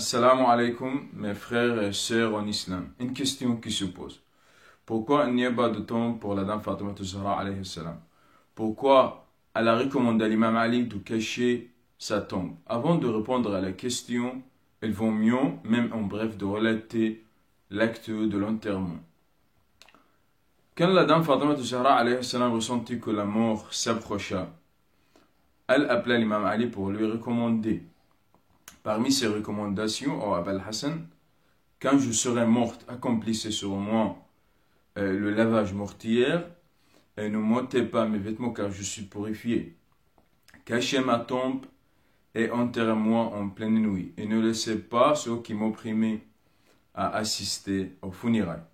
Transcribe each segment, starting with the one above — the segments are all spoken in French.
Assalamu alaikum, mes frères et sœurs en islam. Une question qui se pose. Pourquoi il n'y a pas de tombe pour la dame Fatima Zahra alayhi salam? Pourquoi elle a recommandé à l'imam Ali de cacher sa tombe? Avant de répondre à la question, il vaut mieux, même en bref, de relater l'acte de l'enterrement. Quand la dame Fatima Zahra alayhi salam ressentit que la mort s'approcha, elle appela l'imam Ali pour lui recommander. Parmi ses recommandations au Abul Hassan, quand je serai morte, accomplissez sur moi le lavage mortier et ne m'ôtez pas mes vêtements car je suis purifié. Cachez ma tombe et enterrez-moi en pleine nuit et ne laissez pas ceux qui m'opprimaient à assister aux funérailles.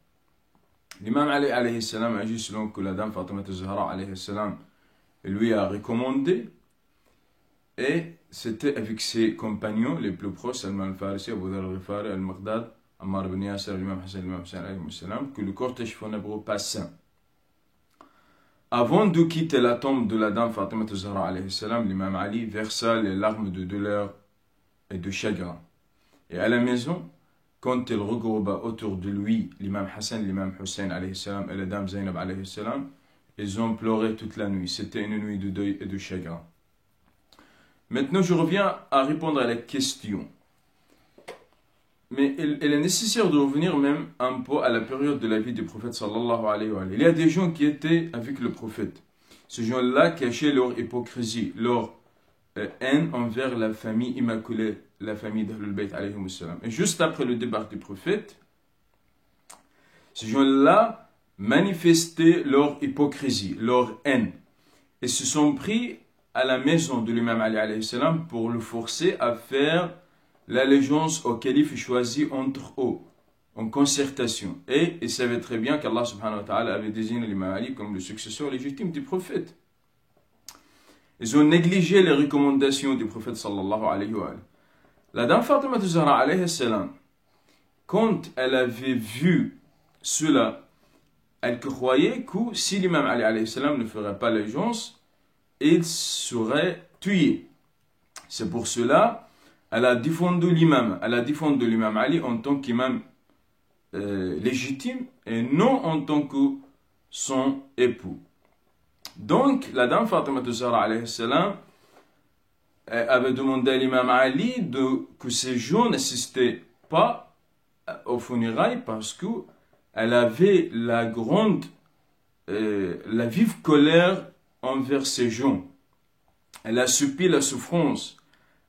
L'imam Ali alayhi salam agit selon que la dame Fatima Zahra alayhi salam lui a recommandé. Et c'était avec ses compagnons les plus proches, Salman al-Farisi, Abu Dhar al-Ghifari, al-Maghdad, Ammar ibn Yasir, l'imam Hassan, l'imam Hussein, que le cortège funèbre passa. Avant de quitter la tombe de la dame Fatima Zahra alayhi salam, l'imam Ali versa les larmes de douleur et de chagrin. Et à la maison, quand il regroupa autour de lui l'imam Hassan, l'imam Hussein alayhi salam et la dame Zainab alayhi salam, ils ont pleuré toute la nuit. C'était une nuit de deuil et de chagrin. Maintenant, je reviens à répondre à la question. Mais il est nécessaire de revenir même un peu à la période de la vie du prophète sallallahu alayhi wa sallam. Il y a des gens qui étaient avec le prophète. Ces gens-là cachaient leur hypocrisie, leur haine envers la famille immaculée, la famille d'Ahlul Bayt alayhi wa sallam. Et juste après le départ du prophète, ces gens-là manifestaient leur hypocrisie, leur haine. Et se sont pris à la maison de l'imam Ali alayhi salam pour le forcer à faire l'allégeance au calife choisi entre eux, en concertation. Et ils savaient très bien qu'Allah subhanahu wa ta'ala avait désigné l'imam Ali comme le successeur légitime du prophète. Ils ont négligé les recommandations du prophète sallallahu alayhi wa sallam. La dame Fatima Zahra alayhi salam, quand elle avait vu cela, elle croyait que si l'imam Ali alayhi salam ne ferait pas l'allégeance, il serait tué. C'est pour cela elle a défendu l'imam. Elle a défendu l'imam Ali en tant qu'imam légitime et non en tant que son époux. Donc la dame Fatima Zahra alayhi salam avait demandé à l'imam Ali que ces gens n'assistaient pas aux funérailles parce qu'elle avait la vive colère envers ces gens. Elle a subi la souffrance,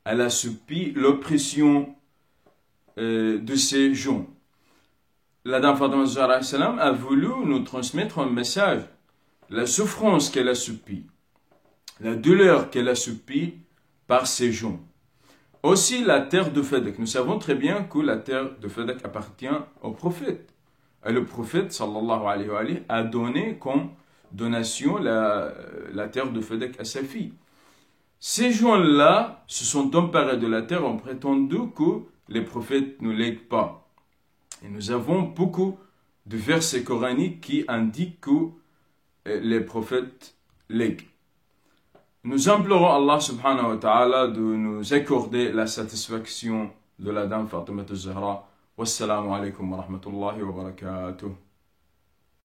elle a subi l'oppression de ces gens. La dame Fatima Zahra a voulu nous transmettre un message. La souffrance qu'elle a subie, la douleur qu'elle a subie par ces gens. Aussi la terre de Fadak. Nous savons très bien que la terre de Fadak appartient au prophète. Et le prophète sallallahu alayhi wa sallam a donné comme donation la terre de Fadak à sa fille. Ces gens-là se sont emparés de la terre en prétendant que les prophètes ne lèguent pas. Et nous avons beaucoup de versets coraniques qui indiquent que les prophètes lèguent. Nous implorons Allah subhanahu wa ta'ala de nous accorder la satisfaction de la dame Fatima Zahra. Wassalamu alaikum wa rahmatullahi wa barakatuh.